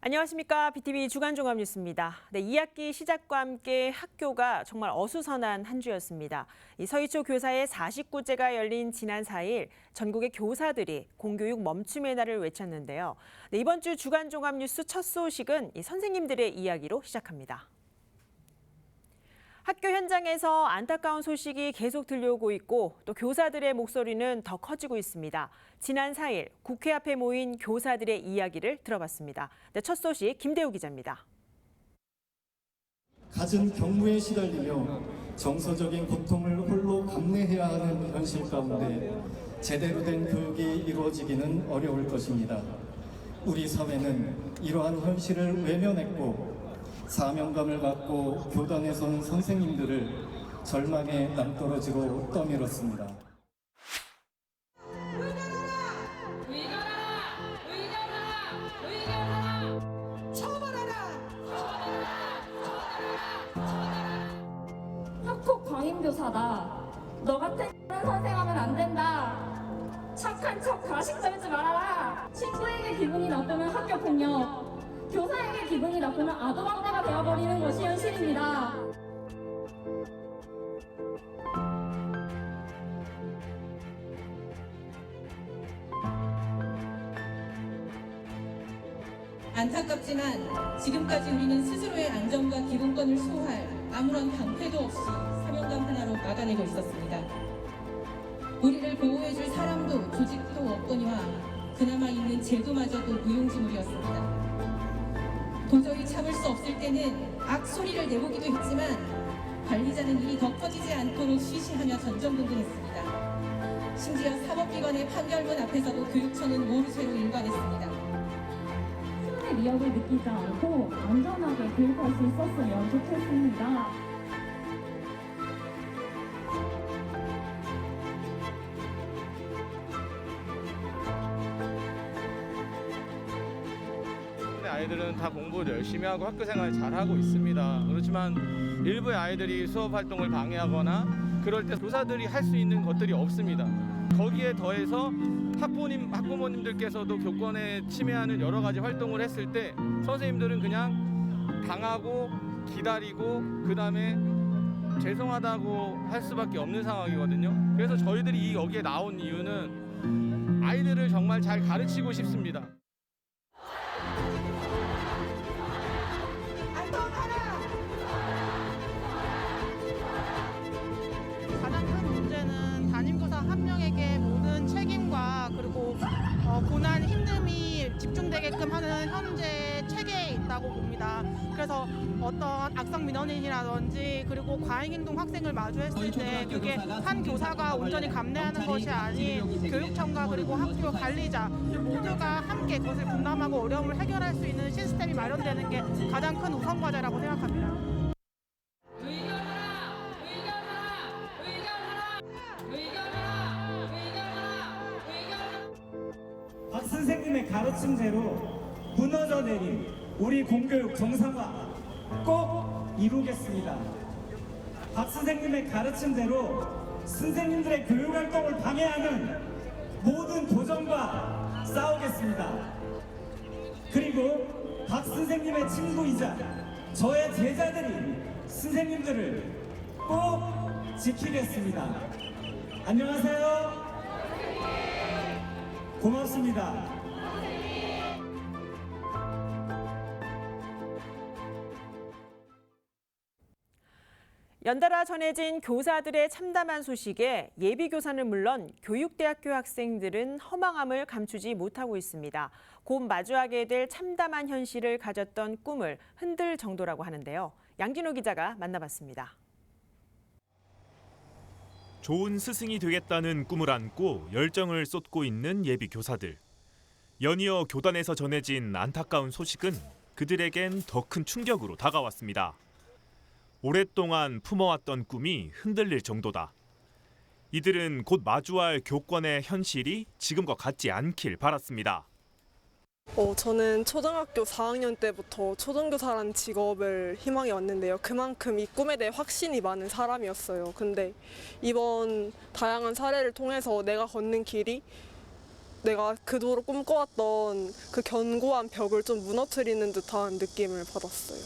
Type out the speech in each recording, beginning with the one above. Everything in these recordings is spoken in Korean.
안녕하십니까. BTV 주간종합뉴스입니다. 네, 2학기 시작과 함께 학교가 정말 어수선한 한 주였습니다. 이 서희초 교사의 49제가 열린 지난 4일 전국의 교사들이 공교육 멈춤의 날을 외쳤는데요. 네, 이번 주 주간종합뉴스 첫 소식은 이 선생님들의 이야기로 시작합니다. 학교 현장에서 안타까운 소식이 계속 들려오고 있고 또 교사들의 목소리는 더 커지고 있습니다. 지난 4일 국회 앞에 모인 교사들의 이야기를 들어봤습니다. 네, 첫 소식 김대우 기자입니다. 갖은 경무에 시달리며 정서적인 고통을 홀로 감내해야 하는 현실 가운데 제대로 된 교육이 이루어지기는 어려울 것입니다. 우리 사회는 이러한 현실을 외면했고 사명감을 갖고 교단에 선 선생님들을 절망의 낭떠러지로 떠밀었습니다. 학폭 광인교사다. 너 같은 선생하면 안 된다. 착한 척 가식 떨지 말아라. 친구에게 기분이 나쁘면 학교 폭력, 교사에게 기분이 나쁘면 아동학대가 되어버리는 것이 현실입니다. 안타깝지만 지금까지 우리는 스스로의 안전과 기본권을 수호할 아무런 방패도 없이 사명감 하나로 막아내고 있었습니다. 우리를 보호해줄 사람도 조직도 없거니와 그나마 있는 제도마저도 무용지물이었습니다. 도저히 참을 수 없을 때는 악소리를 내보기도 했지만 관리자는 일이 더 커지지 않도록 쉬쉬하며 전전긍긍했습니다. 심지어 사법기관의 판결문 앞에서도 교육청은 모르쇠로 일관했습니다. 수준의 위협을 느끼지 않고 안전하게 교육할 수 있었으면 좋겠습니다. 아이들은 다 공부를 열심히 하고 학교 생활 잘하고 있습니다. 그렇지만 일부의 아이들이 수업 활동을 방해하거나 그럴 때 교사들이 할 수 있는 것들이 없습니다. 거기에 더해서 학부모님들께서도 교권에 침해하는 여러 가지 활동을 했을 때 선생님들은 그냥 당하고 기다리고 그다음에 죄송하다고 할 수밖에 없는 상황이거든요. 그래서 저희들이 여기에 나온 이유는 아이들을 정말 잘 가르치고 싶습니다. 가장 큰 문제는 담임교사 한 명에게 모든 책임과 그리고 고난, 힘듦이 집중되게끔 하는 현재 체계에 있다고 봅니다. 그래서 어떤 악성 민원인이라든지 그리고 과잉행동 학생을 마주했을 때 그게 한 교사가 온전히 감내하는 것이 아닌 교육청과 그리고 학교 관리자 모두가 함께 그것을 분담하고 어려움을 해결할 수 있는 시스템이 마련되는 게 가장 큰 우선 과제라고 생각합니다. 박 선생님의 가르침대로 무너져 내린 우리 공교육 정상화 꼭 이루겠습니다. 박 선생님의 가르침대로 선생님들의 교육활동을 방해하는 모든 도전과 싸우겠습니다. 그리고 박 선생님의 친구이자 저의 제자들이 선생님들을 꼭 지키겠습니다. 안녕하세요. 고맙습니다. 연달아 전해진 교사들의 참담한 소식에 예비교사는 물론 교육대학교 학생들은 허망함을 감추지 못하고 있습니다. 곧 마주하게 될 참담한 현실을 가졌던 꿈을 흔들 정도라고 하는데요. 양진호 기자가 만나봤습니다. 좋은 스승이 되겠다는 꿈을 안고 열정을 쏟고 있는 예비 교사들. 연이어 교단에서 전해진 안타까운 소식은 그들에겐 더 큰 충격으로 다가왔습니다. 오랫동안 품어왔던 꿈이 흔들릴 정도다. 이들은 곧 마주할 교권의 현실이 지금과 같지 않길 바랐습니다. 저는 초등학교 4학년 때부터 초등교사라는 직업을 희망해 왔는데요. 그만큼 이 꿈에 대해 확신이 많은 사람이었어요. 근데 이번 다양한 사례를 통해서 내가 걷는 길이 내가 그토록 꿈꿔왔던 그 견고한 벽을 좀 무너뜨리는 듯한 느낌을 받았어요.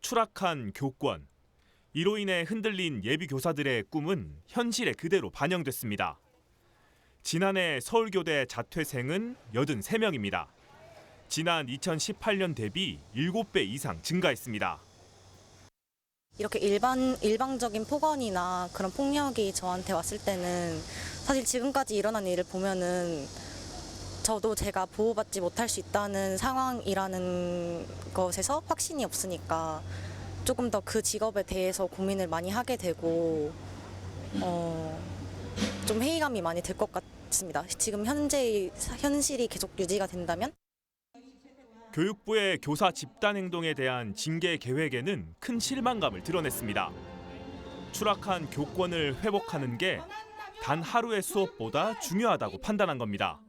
추락한 교권. 이로 인해 흔들린 예비 교사들의 꿈은 현실에 그대로 반영됐습니다. 지난해 서울교대 자퇴생은 83명입니다. 지난 2018년 대비 7배 이상 증가했습니다. 이렇게 일방적인 폭언이나 그런 폭력이 저한테 왔을 때는 사실 지금까지 일어난 일을 보면은 저도 제가 보호받지 못할 수 있다는 상황이라는 것에서 확신이 없으니까 조금 더 그 직업에 대해서 고민을 많이 하게 되고 좀 회의감이 많이 들 것 같습니다. 지금 현실이 계속 유지가 된다면? 교육부의 교사 집단 행동에 대한 징계 계획에는 큰 실망감을 드러냈습니다. 추락한 교권을 회복하는 게 단 하루의 수업보다 중요하다고 판단한 겁니다.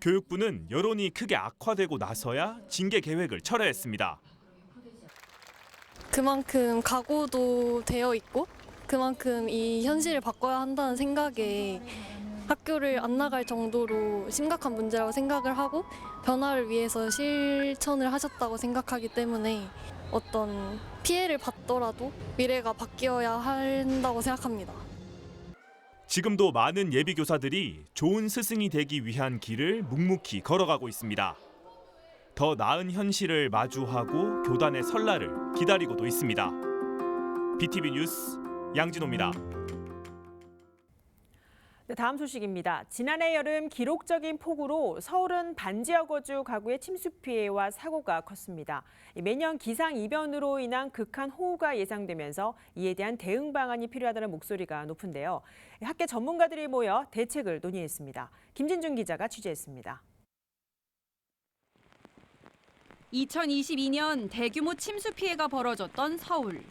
교육부는 여론이 크게 악화되고 나서야 징계 계획을 철회했습니다. 그만큼 각오도 되어 있고 그만큼 이 현실을 바꿔야 한다는 생각에 학교를 안 나갈 정도로 심각한 문제라고 생각을 하고 변화를 위해서 실천을 하셨다고 생각하기 때문에 어떤 피해를 받더라도 미래가 바뀌어야 한다고 생각합니다. 지금도 많은 예비 교사들이 좋은 스승이 되기 위한 길을 묵묵히 걸어가고 있습니다. 더 나은 현실을 마주하고 교단의 설날을 기다리고도 있습니다. BTV 뉴스 양진호입니다. 네, 다음 소식입니다. 지난해 여름 기록적인 폭우로 서울은 반지하거주 가구의 침수 피해와 사고가 컸습니다. 매년 기상이변으로 인한 극한 호우가 예상되면서 이에 대한 대응 방안이 필요하다는 목소리가 높은데요. 학계 전문가들이 모여 대책을 논의했습니다. 김진중 기자가 취재했습니다. 2022년 대규모 침수 피해가 벌어졌던 서울.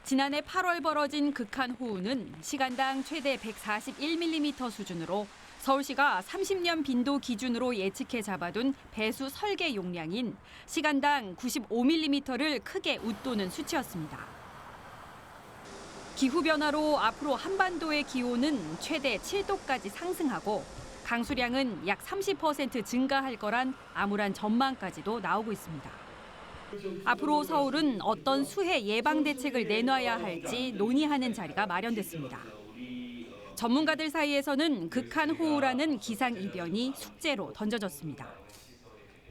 지난해 8월 벌어진 극한 호우는 시간당 최대 141mm 수준으로 서울시가 30년 빈도 기준으로 예측해 잡아둔 배수 설계 용량인 시간당 95mm를 크게 웃도는 수치였습니다. 기후변화로 앞으로 한반도의 기온은 최대 7도까지 상승하고 강수량은 약 30% 증가할 거란 암울한 전망까지도 나오고 있습니다. 앞으로 서울은 어떤 수해 예방 대책을 내놔야 할지 논의하는 자리가 마련됐습니다. 전문가들 사이에서는 극한 호우라는 기상 이변이 숙제로 던져졌습니다.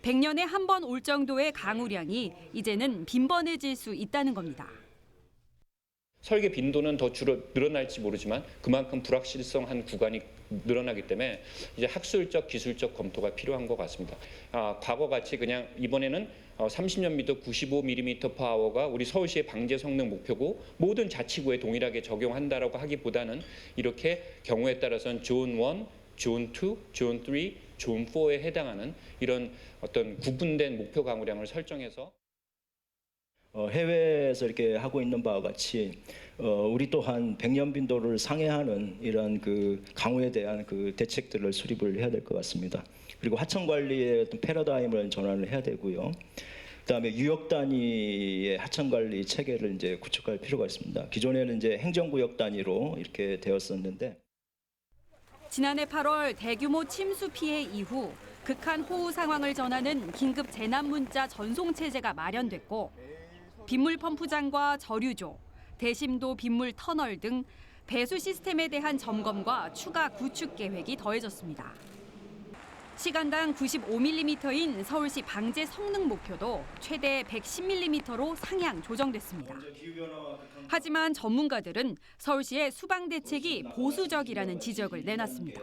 100년에 한 번 올 정도의 강우량이 이제는 빈번해질 수 있다는 겁니다. 설계 빈도는 더 늘어날지 모르지만 그만큼 불확실성한 구간이 늘어나기 때문에 이제 학술적, 기술적 검토가 필요한 것 같습니다. 과거 같이 그냥 이번에는 30년 미터 95mm/h가 우리 서울시의 방제 성능 목표고 모든 자치구에 동일하게 적용한다라고 하기보다는 이렇게 경우에 따라서는 존 1, 존 2, 존 3, 존 4에 해당하는 이런 어떤 구분된 목표 강우량을 설정해서 해외에서 이렇게 하고 있는 바와 같이 우리 또한 100년 빈도를 상회하는 이런 그 강우에 대한 그 대책들을 수립을 해야 될 것 같습니다. 그리고 하천 관리의 어떤 패러다임을 전환을 해야 되고요. 그다음에 유역 단위의 하천 관리 체계를 이제 구축할 필요가 있습니다. 기존에는 이제 행정구역 단위로 이렇게 되었었는데 지난해 8월 대규모 침수 피해 이후 극한 호우 상황을 전하는 긴급 재난 문자 전송 체제가 마련됐고 빗물 펌프장과 저류조, 대심도 빗물 터널 등 배수 시스템에 대한 점검과 추가 구축 계획이 더해졌습니다. 시간당 95mm인 서울시 방제 성능 목표도 최대 110mm로 상향 조정됐습니다. 하지만 전문가들은 서울시의 수방 대책이 보수적이라는 지적을 내놨습니다.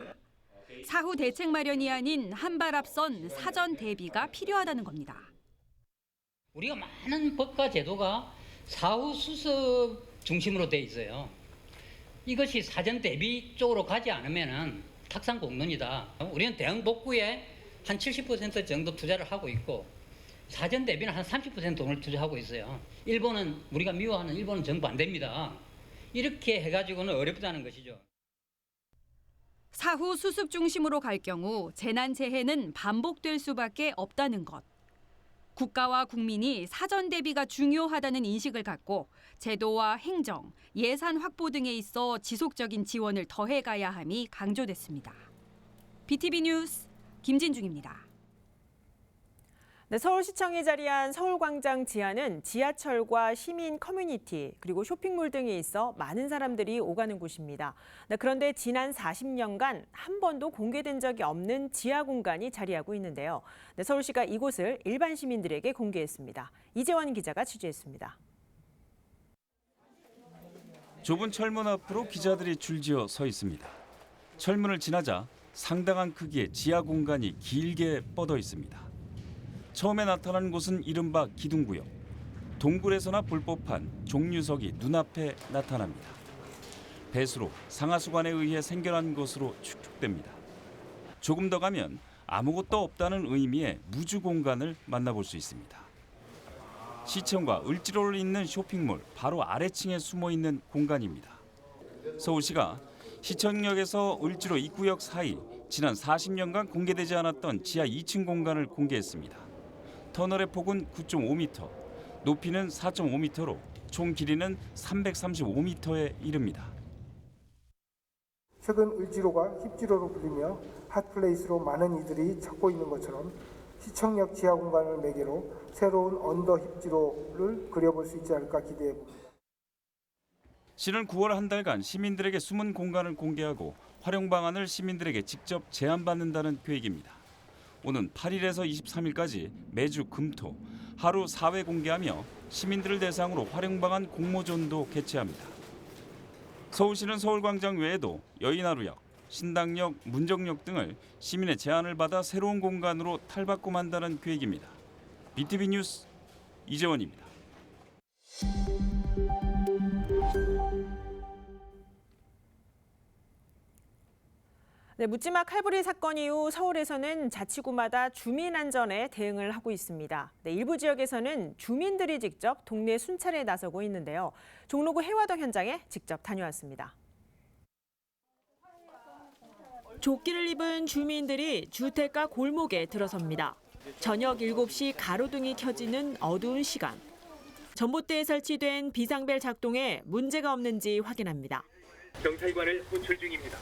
사후 대책 마련이 아닌 한 발 앞선 사전 대비가 필요하다는 겁니다. 우리가 많은 법과 제도가 사후 수습 중심으로 돼 있어요. 이것이 사전 대비 쪽으로 가지 않으면은 탁상공론이다. 우리는 대응 복구에 한 70% 정도 투자를 하고 있고 사전 대비는 한 30% 돈을 투자하고 있어요. 일본은 우리가 미워하는 일본은 정부 안 됩니다. 이렇게 해가지고는 어렵다는 것이죠. 사후 수습 중심으로 갈 경우 재난 재해는 반복될 수밖에 없다는 것. 국가와 국민이 사전 대비가 중요하다는 인식을 갖고 제도와 행정, 예산 확보 등에 있어 지속적인 지원을 더해가야 함이 강조됐습니다. BTV 뉴스 김진중입니다. 네, 서울시청이 자리한 서울광장 지하는 지하철과 시민 커뮤니티 그리고 쇼핑몰 등이 있어 많은 사람들이 오가는 곳입니다. 네, 그런데 지난 40년간 한 번도 공개된 적이 없는 지하 공간이 자리하고 있는데요. 네, 서울시가 이곳을 일반 시민들에게 공개했습니다. 이재원 기자가 취재했습니다. 좁은 철문 앞으로 기자들이 줄지어 서 있습니다. 철문을 지나자 상당한 크기의 지하 공간이 길게 뻗어 있습니다. 처음에 나타난 곳은 이른바 기둥구역. 동굴에서나 볼 법한 종류석이 눈앞에 나타납니다. 배수로, 상하수관에 의해 생겨난 것으로 추측됩니다. 조금 더 가면 아무것도 없다는 의미의 무주 공간을 만나볼 수 있습니다. 시청과 을지로를 잇는 쇼핑몰 바로 아래층에 숨어 있는 공간입니다. 서울시가 시청역에서 을지로 입구역 사이 지난 40년간 공개되지 않았던 지하 2층 공간을 공개했습니다. 터널의 폭은 9.5m, 높이는 4.5m로 총 길이는 335m에 이릅니다. 최근 을지로가 힙지로로 불리며 핫플레이스로 많은 이들이 찾고 있는 것처럼 시청역 지하 공간을 매개로 새로운 언더 힙지로를 그려볼 수 있지 않을까 기대해 봅니다. 시는 9월 한 달간 시민들에게 숨은 공간을 공개하고 활용 방안을 시민들에게 직접 제안받는다는 계획입니다. 오는 8일에서 23일까지 매주 금토 하루 4회 공개하며 시민들을 대상으로 활용 방안 공모전도 개최합니다. 서울시는 서울광장 외에도 여의나루역, 신당역, 문정역 등을 시민의 제안을 받아 새로운 공간으로 탈바꿈한다는 계획입니다. BTV 뉴스 이재원입니다. 네, 묻지마 칼부리 사건 이후 서울에서는 자치구마다 주민 안전에 대응을 하고 있습니다. 네, 일부 지역에서는 주민들이 직접 동네 순찰에 나서고 있는데요. 종로구 해화동 현장에 직접 다녀왔습니다. 조끼를 입은 주민들이 주택가 골목에 들어섭니다. 저녁 7시 가로등이 켜지는 어두운 시간. 전봇대에 설치된 비상벨 작동에 문제가 없는지 확인합니다. 경찰관을 호출 중입니다.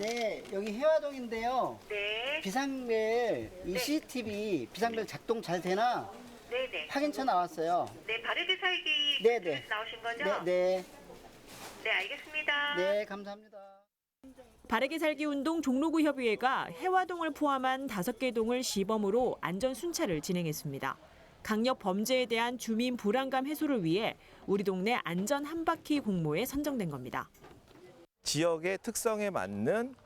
네, 여기 해화동인데요. 네. 비상벨, 이 CCTV 비상벨 작동 잘 되나? 네네. 확인차 나왔어요. 네, 바르게 살기 네네. 나오신 거죠? 네. 네, 알겠습니다. 네, 감사합니다. 바르게 살기 운동 종로구 협의회가 해화동을 포함한 5개 동을 시범으로 안전 순찰을 진행했습니다. 강력 범죄에 대한 주민 불안감 해소를 위해 우리 동네 안전 한 바퀴 공모에 선정된 겁니다. 지역의 특성에 맞는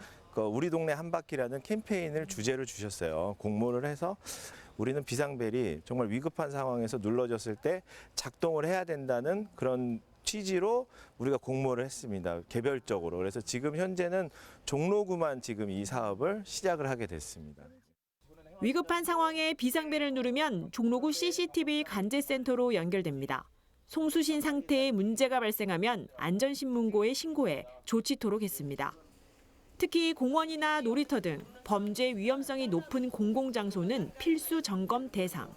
우리 동네 한 바퀴라는 캠페인을 주제로 주셨어요. 공모를 해서 우리는 비상벨이 정말 위급한 상황에서 눌러졌을 때 작동을 해야 된다는 그런 취지로 우리가 공모를 했습니다. 개별적으로. 그래서 지금 현재는 종로구만 지금 이 사업을 시작을 하게 됐습니다. 위급한 상황에 비상벨을 누르면 종로구 CCTV 관제센터로 연결됩니다. 송수신 상태에 문제가 발생하면 안전신문고에 신고해 조치토록 했습니다. 특히 공원이나 놀이터 등 범죄 위험성이 높은 공공장소는 필수 점검 대상.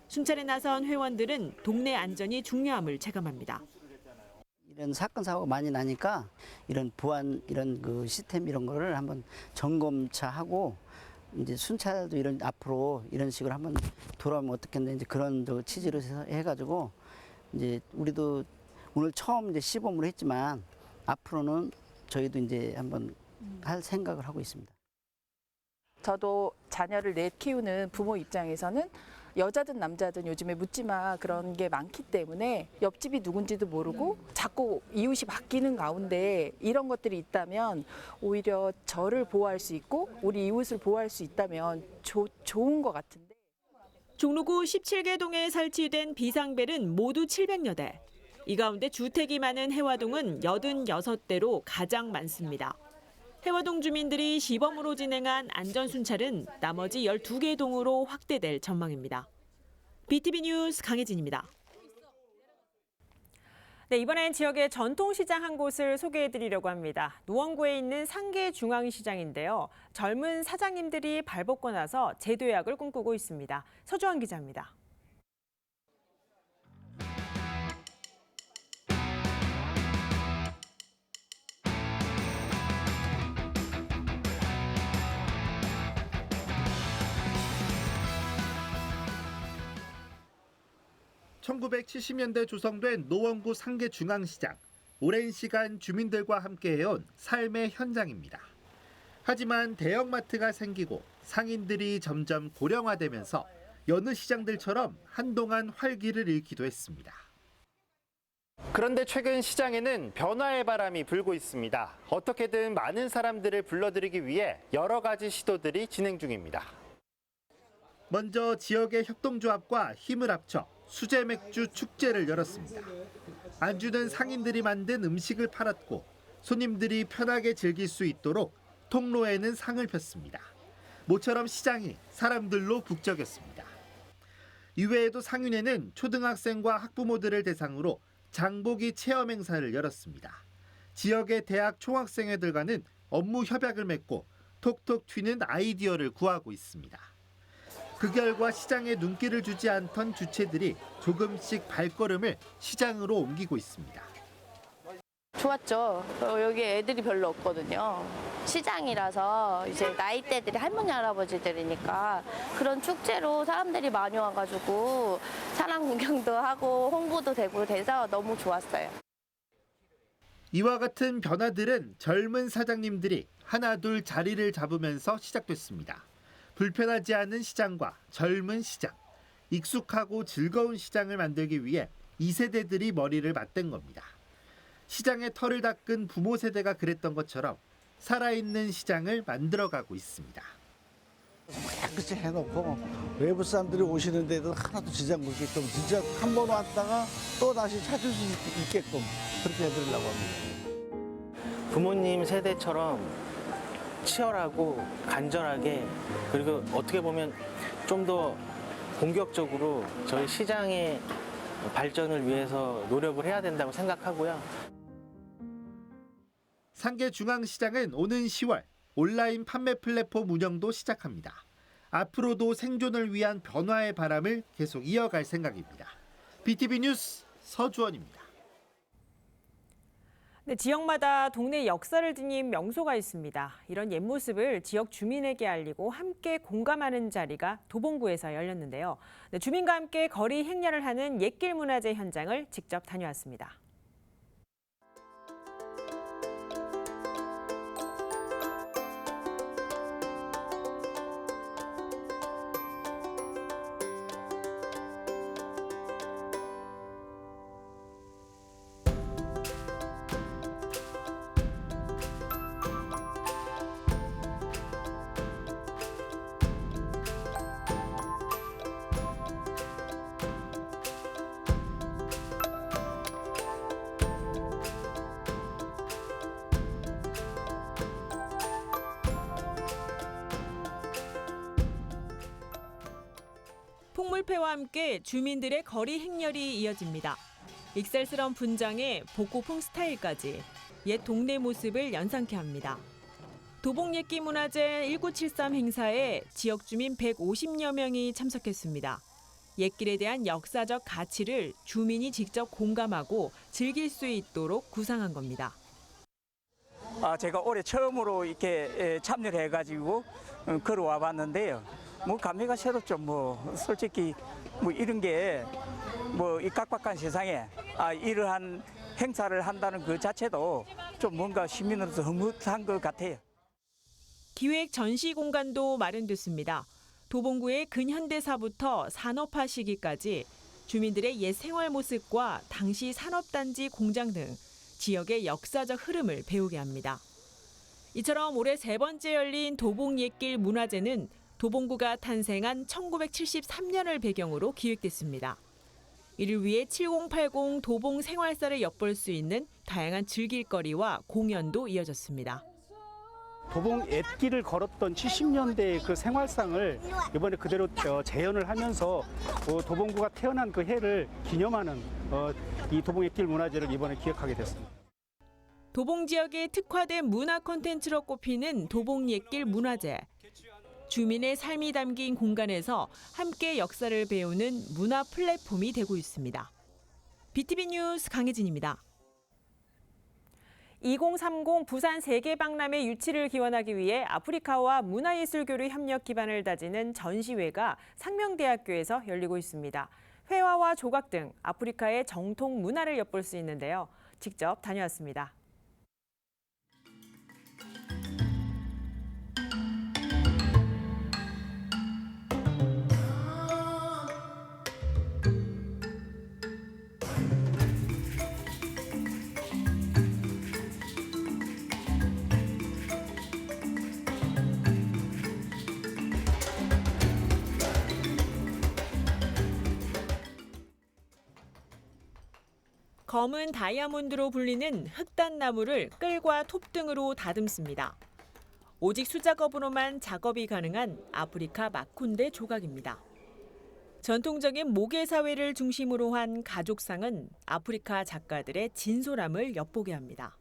순찰에 나선 회원들은 동네 안전이 중요함을 체감합니다. 이런 사건 사고가 많이 나니까 이런 보안 이런 그 시스템 이런 거를 한번 점검차 하고 이제 순찰도 이런 앞으로 이런 식으로 한번 돌아오면 어떻겠는데 이제 그런 취지로 해가지고 이제 우리도 오늘 처음 이제 시범으로 했지만 앞으로는 저희도 이제 한번 할 생각을 하고 있습니다. 저도 자녀를 넷 키우는 부모 입장에서는 여자든 남자든 요즘에 묻지마 그런 게 많기 때문에 옆집이 누군지도 모르고 자꾸 이웃이 바뀌는 가운데 이런 것들이 있다면 오히려 저를 보호할 수 있고 우리 이웃을 보호할 수 있다면 좋은 것 같은데. 종로구 17개 동에 설치된 비상벨은 모두 700여 대. 이 가운데 주택이 많은 해화동은 86대로 가장 많습니다. 해화동 주민들이 시범으로 진행한 안전순찰은 나머지 12개 동으로 확대될 전망입니다. BTV 뉴스 강혜진입니다. 네, 이번엔 지역의 전통시장 한 곳을 소개해드리려고 합니다. 노원구에 있는 상계중앙시장인데요. 젊은 사장님들이 발벗고 나서 재도약을 꿈꾸고 있습니다. 서주환 기자입니다. 1970년대 조성된 노원구 상계중앙시장. 오랜 시간 주민들과 함께해온 삶의 현장입니다. 하지만 대형마트가 생기고 상인들이 점점 고령화되면서 여느 시장들처럼 한동안 활기를 잃기도 했습니다. 그런데 최근 시장에는 변화의 바람이 불고 있습니다. 어떻게든 많은 사람들을 불러들이기 위해 여러 가지 시도들이 진행 중입니다. 먼저 지역의 협동조합과 힘을 합쳐 수제 맥주 축제를 열었습니다. 안주는 상인들이 만든 음식을 팔았고 손님들이 편하게 즐길 수 있도록 통로에는 상을 폈습니다. 모처럼 시장이 사람들로 북적였습니다. 이외에도 상윤에는 초등학생과 학부모들을 대상으로 장보기 체험 행사를 열었습니다. 지역의 대학 총학생회들과는 업무 협약을 맺고 톡톡 튀는 아이디어를 구하고 있습니다. 그 결과 시장에 눈길을 주지 않던 주체들이 조금씩 발걸음을 시장으로 옮기고 있습니다. 좋았죠. 여기 애들이 별로 없거든요. 시장이라서 이제 나이대들이 할머니 할아버지들이니까 그런 축제로 사람들이 많이 와가지고 사람 구경도 하고 홍보도 되고 돼서 너무 좋았어요. 이와 같은 변화들은 젊은 사장님들이 하나둘 자리를 잡으면서 시작됐습니다. 불편하지 않은 시장과 젊은 시장, 익숙하고 즐거운 시장을 만들기 위해 2세대들이 머리를 맞댄 겁니다. 시장의 털을 닦은 부모 세대가 그랬던 것처럼 살아있는 시장을 만들어가고 있습니다. 깨끗이 해놓고 외부 사람들이 오시는데도 하나도 지장 없게끔 진짜 한 번 왔다가 또 다시 찾을 수 있게끔 그렇게 해드리려고 합니다. 부모님 세대처럼 치열하고 간절하게 그리고 어떻게 보면 좀 더 공격적으로 저희 시장의 발전을 위해서 노력을 해야 된다고 생각하고요. 상계중앙시장은 오는 10월 온라인 판매 플랫폼 운영도 시작합니다. 앞으로도 생존을 위한 변화의 바람을 계속 이어갈 생각입니다. BTV 뉴스 서주원입니다. 네, 지역마다 동네 역사를 지닌 명소가 있습니다. 이런 옛 모습을 지역 주민에게 알리고 함께 공감하는 자리가 도봉구에서 열렸는데요. 네, 주민과 함께 거리 행렬을 하는 옛길 문화제 현장을 직접 다녀왔습니다. 풍물패와 함께 주민들의 거리 행렬이 이어집니다. 익살스러운 분장에 복고풍 스타일까지 옛 동네 모습을 연상케 합니다. 도봉옛길문화제 1973 행사에 지역 주민 150여 명이 참석했습니다. 옛길에 대한 역사적 가치를 주민이 직접 공감하고 즐길 수 있도록 구상한 겁니다. 제가 올해 처음으로 이렇게 참여를 해가지고 걸어와 봤는데요. 감회가 새롭죠. 솔직히 이런 게 이 각박한 세상에 이러한 행사를 한다는 그 자체도 좀 뭔가 시민으로서 흐뭇한 것 같아요. 기획 전시 공간도 마련됐습니다. 도봉구의 근현대사부터 산업화 시기까지 주민들의 옛 생활 모습과 당시 산업단지 공장 등 지역의 역사적 흐름을 배우게 합니다. 이처럼 올해 세 번째 열린 도봉옛길 문화제는 도봉구가 탄생한 1973년을 배경으로 기획됐습니다. 이를 위해 7080 도봉 생활사를 엿볼 수 있는 다양한 즐길거리와 공연도 이어졌습니다. 도봉 옛길을 걸었던 70년대의 그 생활상을 이번에 그대로 재현을 하면서 도봉구가 태어난 그 해를 기념하는 이 도봉 옛길 문화제를 이번에 기획하게 됐습니다. 도봉 지역에 특화된 문화 콘텐츠로 꼽히는 도봉 옛길 문화제. 주민의 삶이 담긴 공간에서 함께 역사를 배우는 문화 플랫폼이 되고 있습니다. BTV 뉴스 강혜진입니다. 2030 부산 세계박람회 유치를 기원하기 위해 아프리카와 문화예술교류 협력 기반을 다지는 전시회가 상명대학교에서 열리고 있습니다. 회화와 조각 등 아프리카의 정통 문화를 엿볼 수 있는데요. 직접 다녀왔습니다. 검은 다이아몬드로 불리는 흑단나무를 끌과 톱 등으로 다듬습니다. 오직 수작업으로만 작업이 가능한 아프리카 마콘데 조각입니다. 전통적인 모계 사회를 중심으로 한 가족상은 아프리카 작가들의 진솔함을 엿보게 합니다.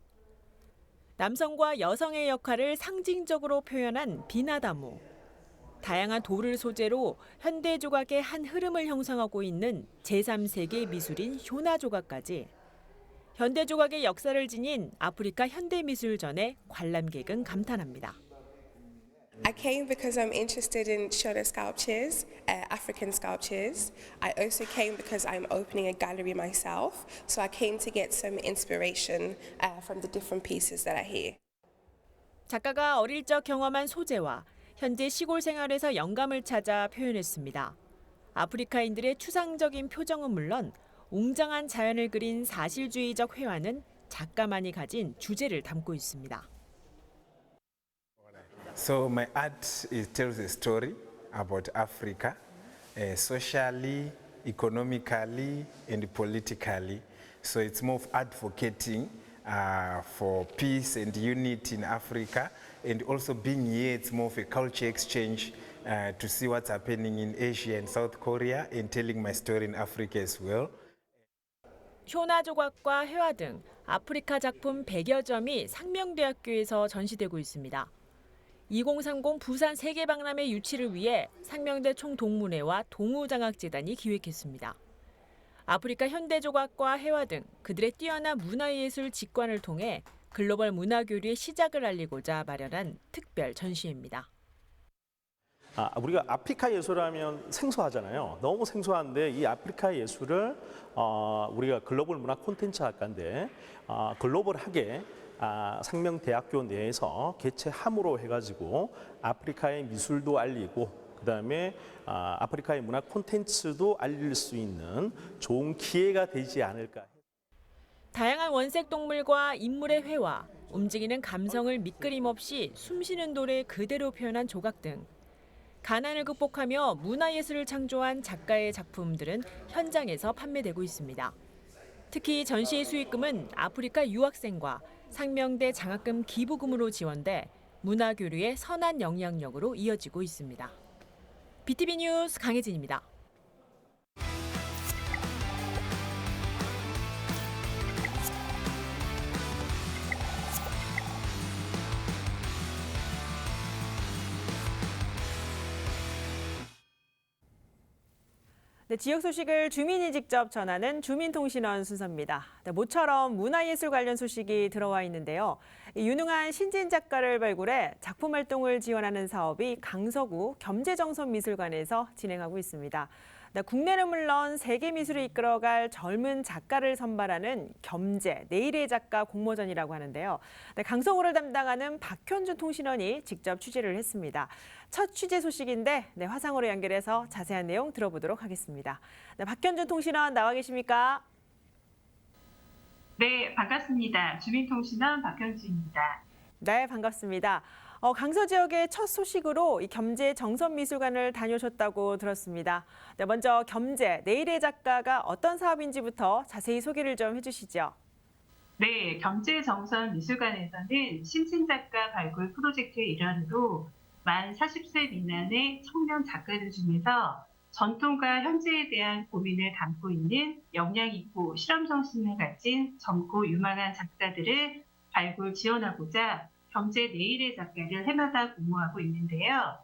남성과 여성의 역할을 상징적으로 표현한 비나다무. 다양한 돌을 소재로 현대 조각의 한 흐름을 형성하고 있는 제3세계 미술인 쇼나 조각까지 현대 조각의 역사를 지닌 아프리카 현대미술전에 관람객은 감탄합니다. I came because I'm interested in Shona sculptures, African sculptures. I also came because I'm opening a gallery myself, so I came to get some inspiration from the different pieces that are here. 작가가 어릴 적 경험한 소재와 현재 시골 생활에서 영감을 찾아 표현했습니다. 아프리카인들의 추상적인 표정은 물론 웅장한 자연을 그린 사실주의적 회화는 작가만이 가진 주제를 담고 있습니다. So my art tells a story about Africa, socially, economically, and politically. So it's more of advocating for peace and unity in Africa, and also being here, it's more of a culture exchange to see what's happening in Asia and South Korea, and telling my story in Africa as well. 쇼나 조각과 회화 등 아프리카 작품 100여 점이 상명대학교에서 전시되고 있습니다. 2030 부산 세계박람회 유치를 위해 상명대 총동문회와 동우장학재단이 기획했습니다. 아프리카 현대 조각과 회화 등 그들의 뛰어난 문화예술 직관을 통해 글로벌 문화교류의 시작을 알리고자 마련한 특별 전시회입니다. 우리가 아프리카 예술하면 생소하잖아요. 너무 생소한데 이 아프리카 예술을 우리가 글로벌 문화 콘텐츠 학과인데 글로벌하게 상명대학교 내에서 개최함으로 해가지고 아프리카의 미술도 알리고 그다음에 아프리카의 문화 콘텐츠도 알릴 수 있는 좋은 기회가 되지 않을까. 다양한 원색 동물과 인물의 회화, 움직이는 감성을 밑그림 없이 숨쉬는 돌에 그대로 표현한 조각 등 가난을 극복하며 문화예술을 창조한 작가의 작품들은 현장에서 판매되고 있습니다. 특히 전시의 수익금은 아프리카 유학생과 상명대 장학금 기부금으로 지원돼 문화교류의 선한 영향력으로 이어지고 있습니다. BTV 뉴스 강혜진입니다. 네, 지역 소식을 주민이 직접 전하는 주민통신원 순서입니다. 네, 모처럼 문화예술 관련 소식이 들어와 있는데요. 유능한 신진 작가를 발굴해 작품 활동을 지원하는 사업이 강서구 겸재정선미술관에서 진행하고 있습니다. 네, 국내는 물론 세계 미술을 이끌어갈 젊은 작가를 선발하는 겸재 내일의 작가 공모전이라고 하는데요. 네, 강서구를 담당하는 박현준 통신원이 직접 취재를 했습니다. 첫 취재 소식인데 화상으로 연결해서 자세한 내용 들어보도록 하겠습니다. 네, 박현준 통신원 나와 계십니까? 네, 반갑습니다. 주민통신원 박현주입니다. 네, 반갑습니다. 강서 지역의 첫 소식으로 이 겸재 정선미술관을 다녀오셨다고 들었습니다. 네, 먼저 겸재 내일의 작가가 어떤 사업인지부터 자세히 소개를 좀 해주시죠. 네, 겸재 정선미술관에서는 신진 작가 발굴 프로젝트의 일환으로 만 40세 미만의 청년 작가들 중에서 전통과 현재에 대한 고민을 담고 있는 역량 있고 실험 정신을 가진 젊고 유망한 작가들을 발굴 지원하고자 겸재 내일의 작가를 해마다 공모하고 있는데요.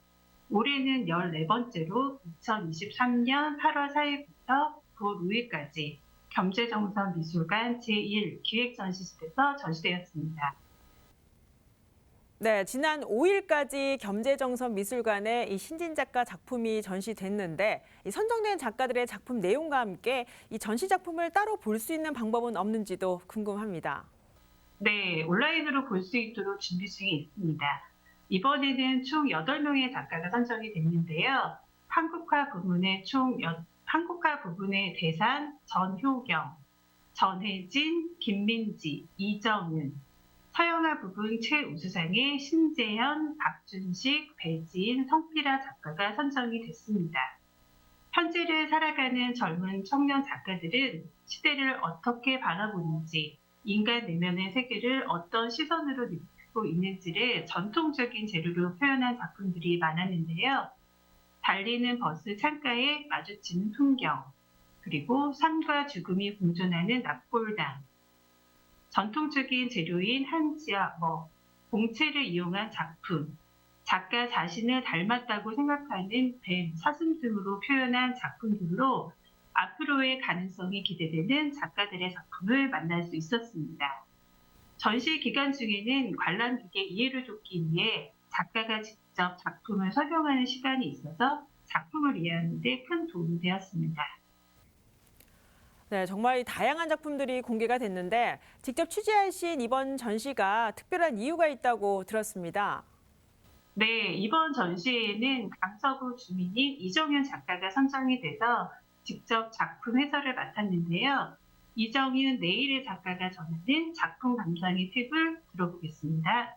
올해는 14번째로 2023년 8월 4일부터 9월 5일까지 겸재정선미술관 제1 기획전시실에서 전시되었습니다. 네, 지난 5일까지 겸재정선미술관에 이 신진 작가 작품이 전시됐는데 이 선정된 작가들의 작품 내용과 함께 이 전시 작품을 따로 볼 수 있는 방법은 없는지도 궁금합니다. 네, 온라인으로 볼 수 있도록 준비 중에 있습니다. 이번에는 총 8명의 작가가 선정이 됐는데요. 한국화 부분의 대상 전효경, 전혜진, 김민지, 이정은, 서영화 부분 최우수상의 신재현, 박준식, 배지인, 성필아 작가가 선정이 됐습니다. 현재를 살아가는 젊은 청년 작가들은 시대를 어떻게 바라보는지, 인간 내면의 세계를 어떤 시선으로 느끼고 있는지를 전통적인 재료로 표현한 작품들이 많았는데요. 달리는 버스 창가에 마주치는 풍경, 그리고 삶과 죽음이 공존하는 납골당, 전통적인 재료인 한지와 공채를 이용한 작품, 작가 자신을 닮았다고 생각하는 뱀, 사슴 등으로 표현한 작품들로 앞으로의 가능성이 기대되는 작가들의 작품을 만날 수 있었습니다. 전시 기간 중에는 관람객의 이해를 돕기 위해 작가가 직접 작품을 설명하는 시간이 있어서 작품을 이해하는 데 큰 도움이 되었습니다. 네, 정말 다양한 작품들이 공개가 됐는데 직접 취재하신 이번 전시가 특별한 이유가 있다고 들었습니다. 네, 이번 전시회에는 강서구 주민인 이정윤 작가가 선정이 돼서 직접 작품 해설을 맡았는데요. 이정윤 내일의 작가가 전하는 작품 감상의 팁을 들어보겠습니다.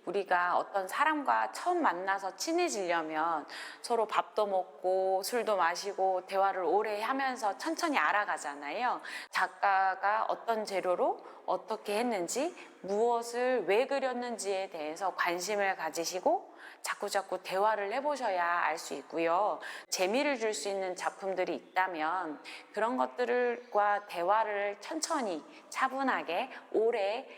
우리가 어떤 사람과 처음 만나서 친해지려면 서로 밥도 먹고 술도 마시고 대화를 오래 하면서 천천히 알아가잖아요. 작가가 어떤 재료로 어떻게 했는지, 무엇을 왜 그렸는지에 대해서 관심을 가지시고 자꾸자꾸 대화를 해보셔야 알 수 있고요. 재미를 줄 수 있는 작품들이 있다면 그런 것들과 대화를 천천히 차분하게 오래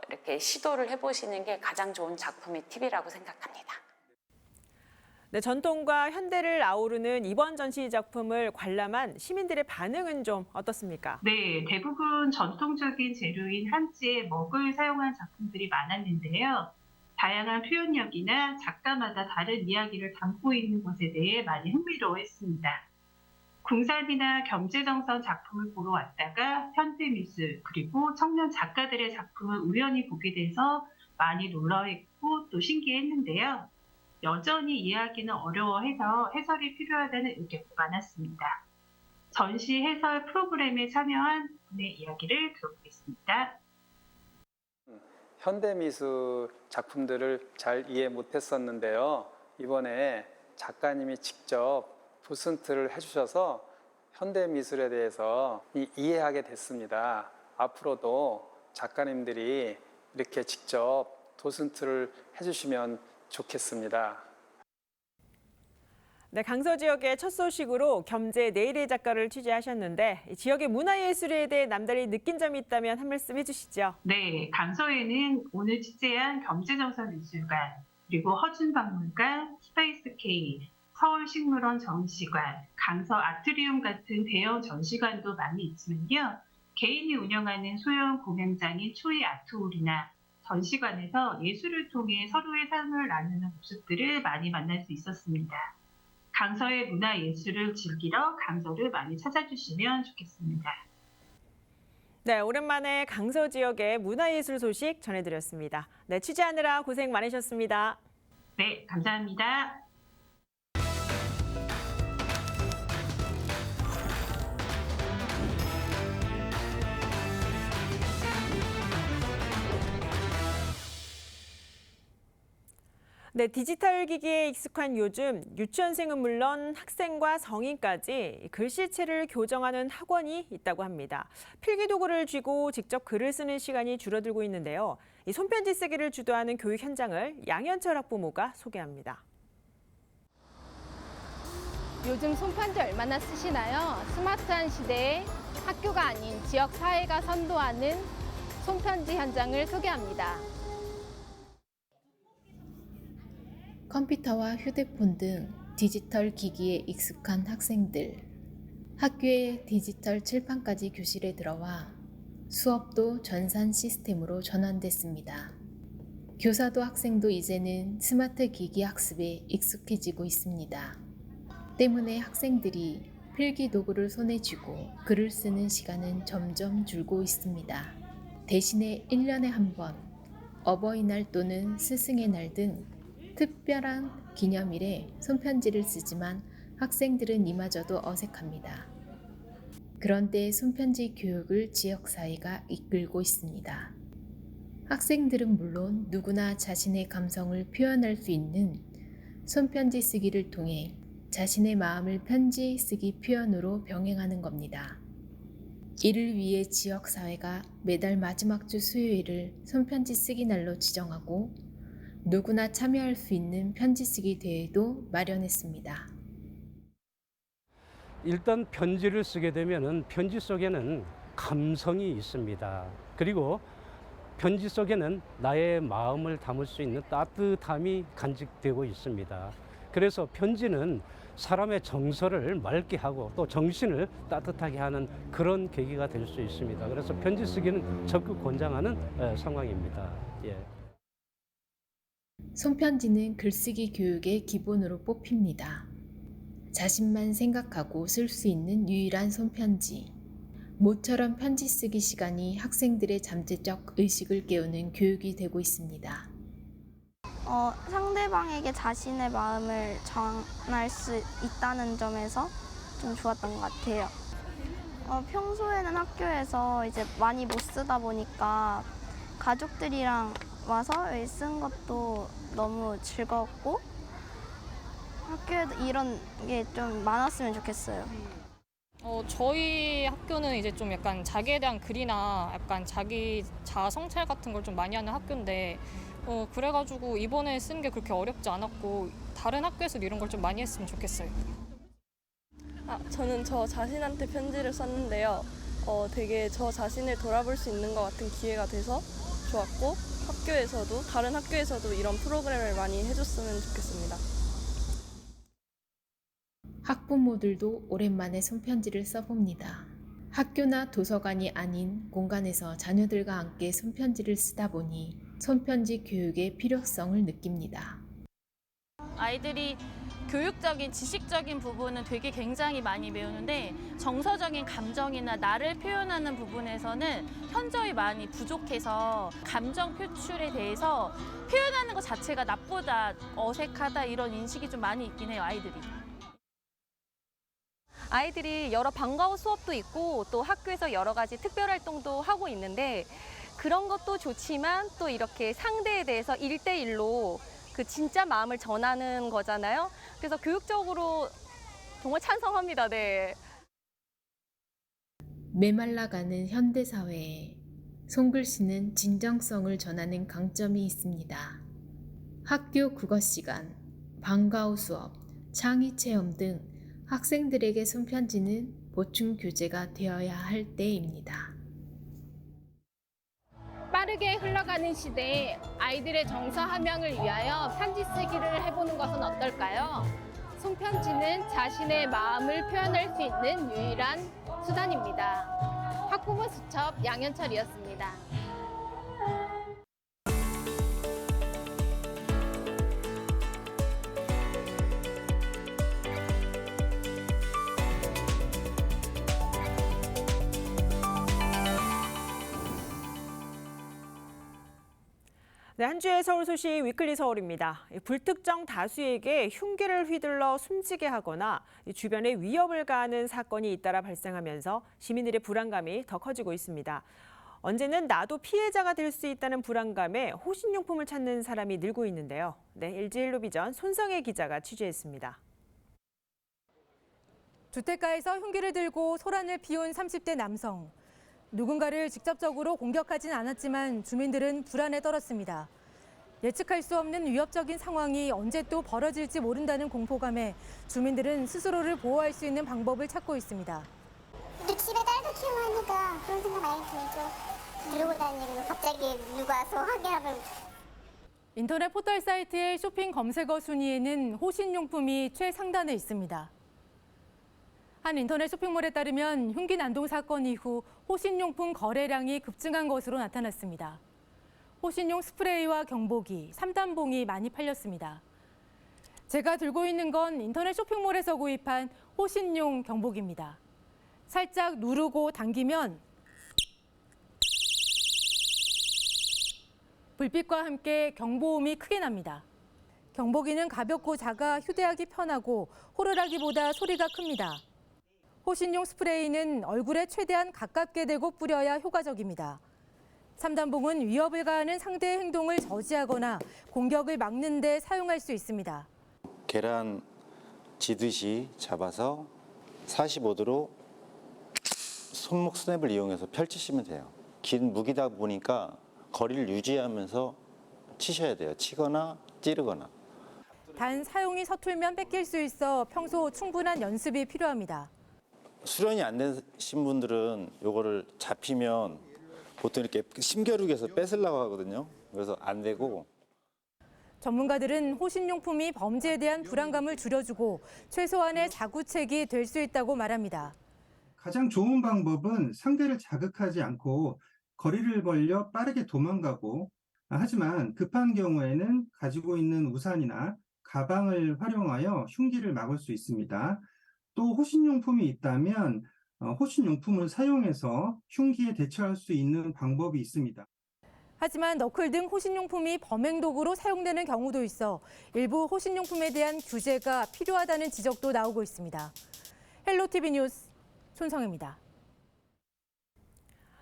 이렇게 시도를 해보시는 게 가장 좋은 작품의 팁이라고 생각합니다. 네, 전통과 현대를 아우르는 이번 전시 작품을 관람한 시민들의 반응은 좀 어떻습니까? 네, 대부분 전통적인 재료인 한지의 먹을 사용한 작품들이 많았는데요. 다양한 표현력이나 작가마다 다른 이야기를 담고 있는 것에 대해 많이 흥미로워했습니다. 궁산이나 겸재정선 작품을 보러 왔다가 현대미술 그리고 청년 작가들의 작품을 우연히 보게 돼서 많이 놀라웠고 또 신기했는데요. 여전히 이해하기는 어려워해서 해설이 필요하다는 의견이 많았습니다. 전시 해설 프로그램에 참여한 분의 이야기를 들어보겠습니다. 현대미술 작품들을 잘 이해 못했었는데요. 이번에 작가님이 직접 도슨트를 해주셔서 현대미술에 대해서 이해하게 됐습니다. 앞으로도 작가님들이 이렇게 직접 도슨트를 해주시면 좋겠습니다. 네, 강서 지역의 첫 소식으로 겸재 내일의 작가를 취재하셨는데 지역의 문화예술에 대해 남다리 느낀 점이 있다면 한 말씀 해주시죠. 네, 강서에는 오늘 취재한 겸재정선미술관, 그리고 허준박물관, 스페이스K, 서울식물원 전시관, 강서 아트리움 같은 대형 전시관도 많이 있지만요. 개인이 운영하는 소형 공연장인 초이 아트홀이나 전시관에서 예술을 통해 서로의 삶을 나누는 모습들을 많이 만날 수 있었습니다. 강서의 문화예술을 즐기러 강서를 많이 찾아주시면 좋겠습니다. 네, 오랜만에 강서 지역의 문화예술 소식 전해드렸습니다. 네, 취재하느라 고생 많으셨습니다. 네, 감사합니다. 네, 디지털 기기에 익숙한 요즘 유치원생은 물론 학생과 성인까지 글씨체를 교정하는 학원이 있다고 합니다. 필기도구를 쥐고 직접 글을 쓰는 시간이 줄어들고 있는데요. 이 손편지 쓰기를 주도하는 교육 현장을 양현철 학부모가 소개합니다. 요즘 손편지 얼마나 쓰시나요? 스마트한 시대에 학교가 아닌 지역 사회가 선도하는 손편지 현장을 소개합니다. 컴퓨터와 휴대폰 등 디지털 기기에 익숙한 학생들. 학교에 디지털 칠판까지 교실에 들어와 수업도 전산 시스템으로 전환됐습니다. 교사도 학생도 이제는 스마트 기기 학습에 익숙해지고 있습니다. 때문에 학생들이 필기 도구를 손에 쥐고 글을 쓰는 시간은 점점 줄고 있습니다. 대신에 1년에 한 번 어버이날 또는 스승의 날 등 특별한 기념일에 손편지를 쓰지만 학생들은 이마저도 어색합니다. 그런데 손편지 교육을 지역사회가 이끌고 있습니다. 학생들은 물론 누구나 자신의 감성을 표현할 수 있는 손편지 쓰기를 통해 자신의 마음을 편지 쓰기 표현으로 병행하는 겁니다. 이를 위해 지역사회가 매달 마지막 주 수요일을 손편지 쓰기 날로 지정하고 누구나 참여할 수 있는 편지 쓰기 대회도 마련했습니다. 일단 편지를 쓰게 되면은 편지 속에는 감성이 있습니다. 그리고 편지 속에는 나의 마음을 담을 수 있는 따뜻함이 간직되고 있습니다. 그래서 편지는 사람의 정서를 맑게 하고 또 정신을 따뜻하게 하는 그런 계기가 될 수 있습니다. 그래서 편지 쓰기는 적극 권장하는 상황입니다. 예. 손편지는 글쓰기 교육의 기본으로 뽑힙니다. 자신만 생각하고 쓸 수 있는 유일한 손편지. 모처럼 편지 쓰기 시간이 학생들의 잠재적 의식을 깨우는 교육이 되고 있습니다. 상대방에게 자신의 마음을 전할 수 있다는 점에서 좀 좋았던 것 같아요. 평소에는 학교에서 이제 많이 못 쓰다 보니까 가족들이랑 와서 쓴 것도 너무 즐거웠고 학교에도 이런 게 좀 많았으면 좋겠어요. 저희 학교는 이제 좀 약간 자기에 대한 글이나 약간 자기 자아 성찰 같은 걸 좀 많이 하는 학교인데 그래가지고 이번에 쓴 게 그렇게 어렵지 않았고 다른 학교에서도 이런 걸 좀 많이 했으면 좋겠어요. 저는 저 자신한테 편지를 썼는데요. 되게 저 자신을 돌아볼 수 있는 것 같은 기회가 돼서 좋았고 학교에서도 다른 학교에서도 이런 프로그램을 많이 해줬으면 좋겠습니다. 학부모들도 오랜만에 손편지를 써봅니다. 학교나 도서관이 아닌 공간에서 자녀들과 함께 손편지를 쓰다 보니 손편지 교육의 필요성을 느낍니다. 아이들이 교육적인 지식적인 부분은 되게 굉장히 많이 배우는데 정서적인 감정이나 나를 표현하는 부분에서는 현저히 많이 부족해서 감정 표출에 대해서 표현하는 것 자체가 나쁘다, 어색하다 이런 인식이 좀 많이 있긴 해요, 아이들이. 아이들이 여러 방과후 수업도 있고 또 학교에서 여러 가지 특별 활동도 하고 있는데 그런 것도 좋지만 또 이렇게 상대에 대해서 1대1로 그 진짜 마음을 전하는 거잖아요. 그래서 교육적으로 정말 찬성합니다. 네. 메말라가는 현대사회에 손글씨는 진정성을 전하는 강점이 있습니다. 학교 국어시간, 방과후 수업, 창의체험 등 학생들에게 손편지는 보충 교재가 되어야 할 때입니다. 빠르게 흘러가는 시대에 아이들의 정서 함양을 위하여 편지 쓰기를 해보는 것은 어떨까요? 손편지는 자신의 마음을 표현할 수 있는 유일한 수단입니다. 학부모 수첩 양현철이었습니다. 네, 한 주의 서울 소식 위클리 서울입니다. 불특정 다수에게 흉기를 휘둘러 숨지게 하거나 주변에 위협을 가하는 사건이 잇따라 발생하면서 시민들의 불안감이 더 커지고 있습니다. 언제는 나도 피해자가 될 수 있다는 불안감에 호신용품을 찾는 사람이 늘고 있는데요. 네, LG 헬로비전 손성혜 기자가 취재했습니다. 주택가에서 흉기를 들고 소란을 피운 30대 남성. 누군가를 직접적으로 공격하진 않았지만 주민들은 불안에 떨었습니다. 예측할 수 없는 위협적인 상황이 언제 또 벌어질지 모른다는 공포감에 주민들은 스스로를 보호할 수 있는 방법을 찾고 있습니다. 우리 집에 딸도 키우니까 그런 생각 많이 들죠. 이러고 다니고 갑자기 누가 와서 확인하면. 인터넷 포털 사이트의 쇼핑 검색어 순위에는 호신용품이 최상단에 있습니다. 한 인터넷 쇼핑몰에 따르면 흉기 난동 사건 이후 호신용품 거래량이 급증한 것으로 나타났습니다. 호신용 스프레이와 경보기, 3단봉이 많이 팔렸습니다. 제가 들고 있는 건 인터넷 쇼핑몰에서 구입한 호신용 경보기입니다. 살짝 누르고 당기면 불빛과 함께 경보음이 크게 납니다. 경보기는 가볍고 작아 휴대하기 편하고 호루라기보다 소리가 큽니다. 호신용 스프레이는 얼굴에 최대한 가깝게 대고 뿌려야 효과적입니다. 3단봉은 위협을 가하는 상대의 행동을 저지하거나 공격을 막는 데 사용할 수 있습니다. 계란 지듯이 잡아서 45도로 손목 스냅을 이용해서 펼치시면 돼요. 긴 무기다 보니까 거리를 유지하면서 치셔야 돼요. 치거나 찌르거나. 단 사용이 서툴면 뺏길 수 있어 평소 충분한 연습이 필요합니다. 수련이 안 되신 분들은 이거를 잡히면 보통 이렇게 심겨루기해서 뺏으려고 하거든요. 그래서 안 되고. 전문가들은 호신용품이 범죄에 대한 불안감을 줄여주고 최소한의 자구책이 될 수 있다고 말합니다. 가장 좋은 방법은 상대를 자극하지 않고 거리를 벌려 빠르게 도망가고, 하지만 급한 경우에는 가지고 있는 우산이나 가방을 활용하여 흉기를 막을 수 있습니다. 또 호신용품이 있다면 호신용품을 사용해서 흉기에 대처할 수 있는 방법이 있습니다. 하지만 너클 등 호신용품이 범행 도구로 사용되는 경우도 있어 일부 호신용품에 대한 규제가 필요하다는 지적도 나오고 있습니다. 헬로티비 뉴스 손성혜입니다.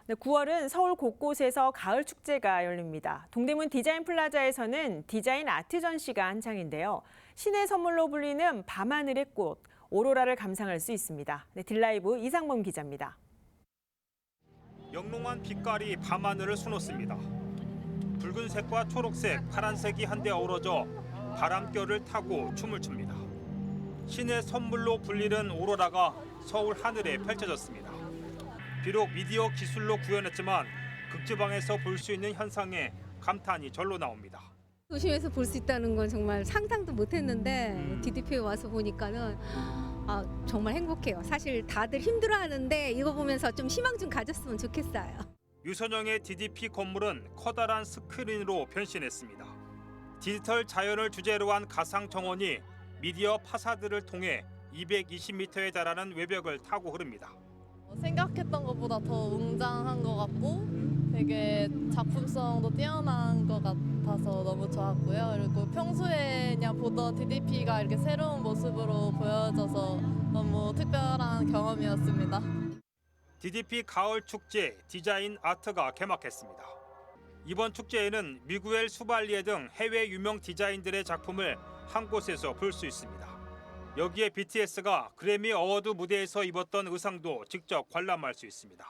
네, 9월은 서울 곳곳에서 가을 축제가 열립니다. 동대문 디자인 플라자에서는 디자인 아트 전시가 한창인데요. 신의 선물로 불리는 밤하늘의 꽃, 오로라를 감상할 수 있습니다. 네, 딜라이브 이상범 기자입니다. 영롱한 빛깔이 밤하늘을 수놓습니다. 붉은색과 초록색, 파란색이 한데 어우러져 바람결을 타고 춤을 춥니다. 신의 선물로 불리는 오로라가 서울 하늘에 펼쳐졌습니다. 비록 미디어 기술로 구현했지만 극지방에서 볼 수 있는 현상에 감탄이 절로 나옵니다. 도심에서 볼 수 있다는 건 정말 상상도 못했는데 DDP에 와서 보니까는 정말 행복해요. 사실 다들 힘들어하는데 이거 보면서 좀 희망 좀 가졌으면 좋겠어요. 유선형의 DDP 건물은 커다란 스크린으로 변신했습니다. 디지털 자연을 주제로 한 가상 정원이 미디어 파사드를 통해 220m에 달하는 외벽을 타고 흐릅니다. 생각했던 것보다 더 웅장한 것 같고 되게 작품성도 뛰어난 것 같아서 너무 좋았고요. 그리고 평소에 그냥 보던 DDP가 이렇게 새로운 모습으로 보여져서 너무 특별한 경험이었습니다. DDP 가을 축제 디자인 아트가 개막했습니다. 이번 축제에는 미구엘 수발리에 등 해외 유명 디자인들의 작품을 한 곳에서 볼 수 있습니다. 여기에 BTS가 그래미 어워드 무대에서 입었던 의상도 직접 관람할 수 있습니다.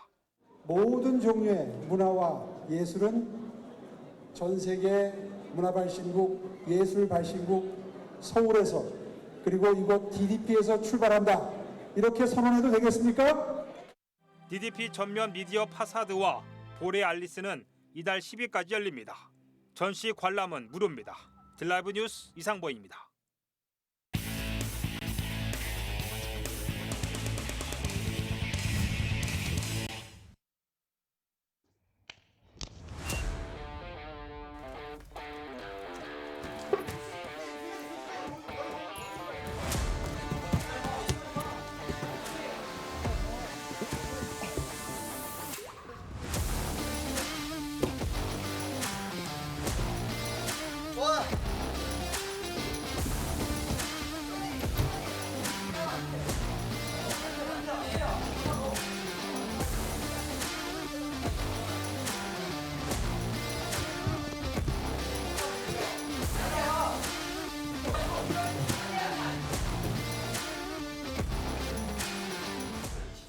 모든 종류의 문화와 예술은 전 세계 문화발신국, 예술발신국 서울에서 그리고 이곳 DDP에서 출발한다. 이렇게 선언해도 되겠습니까? DDP 전면 미디어 파사드와 보레 알리스는 이달 10일까지 열립니다. 전시 관람은 무료입니다. 딜라이브 뉴스 이상보입니다.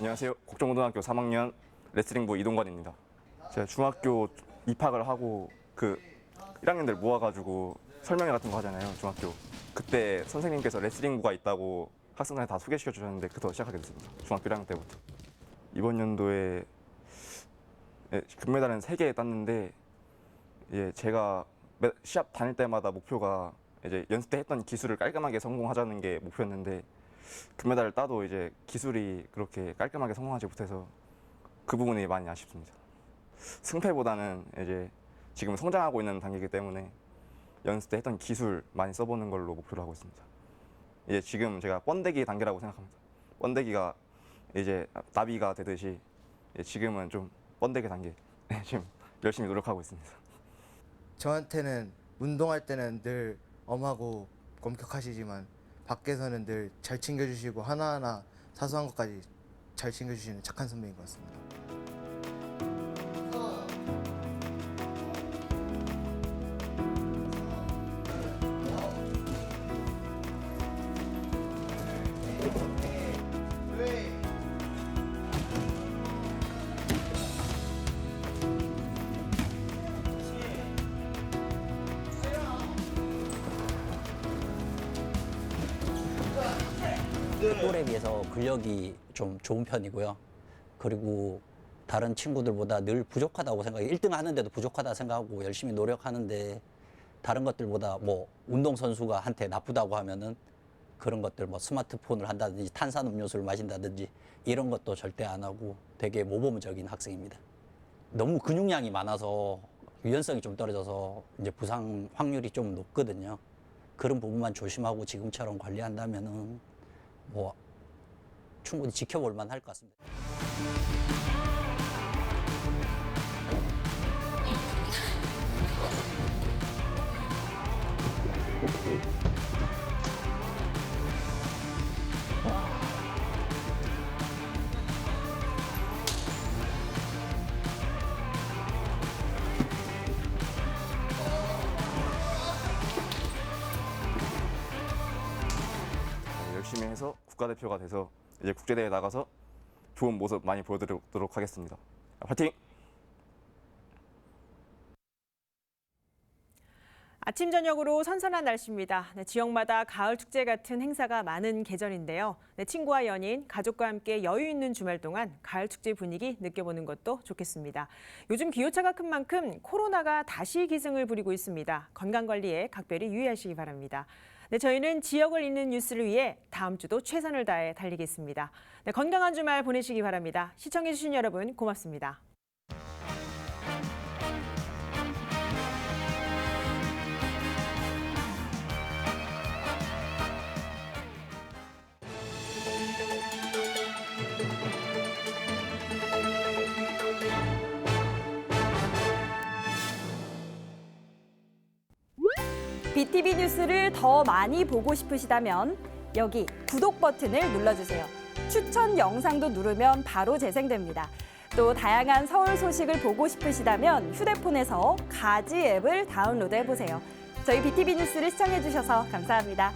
안녕하세요. 곡정고등학교 3학년 레슬링부 이동관입니다. 제가 중학교 입학을 하고 그 1학년들 모아가지고 설명회 같은 거 하잖아요, 중학교. 그때 선생님께서 레슬링부가 있다고 학생들한테 다 소개시켜 주셨는데 그부터 시작하게 됐습니다. 중학교 1학년 때부터. 이번 연도에 금메달은 3개 땄는데 제가 시합 다닐 때마다 목표가 이제 연습 때 했던 기술을 깔끔하게 성공하자는 게 목표였는데 금메달을 따도 이제 기술이 그렇게 깔끔하게 성공하지 못해서 그 부분이 많이 아쉽습니다. 승패보다는 이제 지금 성장하고 있는 단계이기 때문에 연습 때 했던 기술 많이 써보는 걸로 목표로 하고 있습니다. 이제 지금 제가 번데기 단계라고 생각합니다. 번데기가 이제 나비가 되듯이 지금은 좀 번데기 단계 지금 열심히 노력하고 있습니다. 저한테는 운동할 때는 늘 엄하고 엄격하시지만 밖에서는 늘 잘 챙겨주시고 하나하나 사소한 것까지 잘 챙겨주시는 착한 선배인 것 같습니다. 또래에 비해서 근력이 좀 좋은 편이고요. 그리고 다른 친구들보다 늘 부족하다고 생각해요. 1등 하는데도 부족하다 생각하고 열심히 노력하는데 다른 것들보다 뭐 운동선수가 한테 나쁘다고 하면은 그런 것들 뭐 스마트폰을 한다든지 탄산음료수를 마신다든지 이런 것도 절대 안 하고 되게 모범적인 학생입니다. 너무 근육량이 많아서 유연성이 좀 떨어져서 이제 부상 확률이 좀 높거든요. 그런 부분만 조심하고 지금처럼 관리한다면은 뭐 충분히 지켜볼 만할 것 같습니다. 열심히 해서 국가대표가 돼서 이제 국제대회 나가서 좋은 모습 많이 보여드리도록 하겠습니다. 화이팅! 아침 저녁으로 선선한 날씨입니다. 지역마다 가을 축제 같은 행사가 많은 계절인데요. 친구와 연인, 가족과 함께 여유 있는 주말 동안 가을 축제 분위기 느껴보는 것도 좋겠습니다. 요즘 기후차가 큰 만큼 코로나가 다시 기승을 부리고 있습니다. 건강관리에 각별히 유의하시기 바랍니다. 저희는 지역을 잇는 뉴스를 위해 다음 주도 최선을 다해 달리겠습니다. 건강한 주말 보내시기 바랍니다. 시청해주신 여러분 고맙습니다. BTV 뉴스를 더 많이 보고 싶으시다면 여기 구독 버튼을 눌러주세요. 추천 영상도 누르면 바로 재생됩니다. 또 다양한 서울 소식을 보고 싶으시다면 휴대폰에서 가지 앱을 다운로드해보세요. 저희 BTV 뉴스를 시청해주셔서 감사합니다.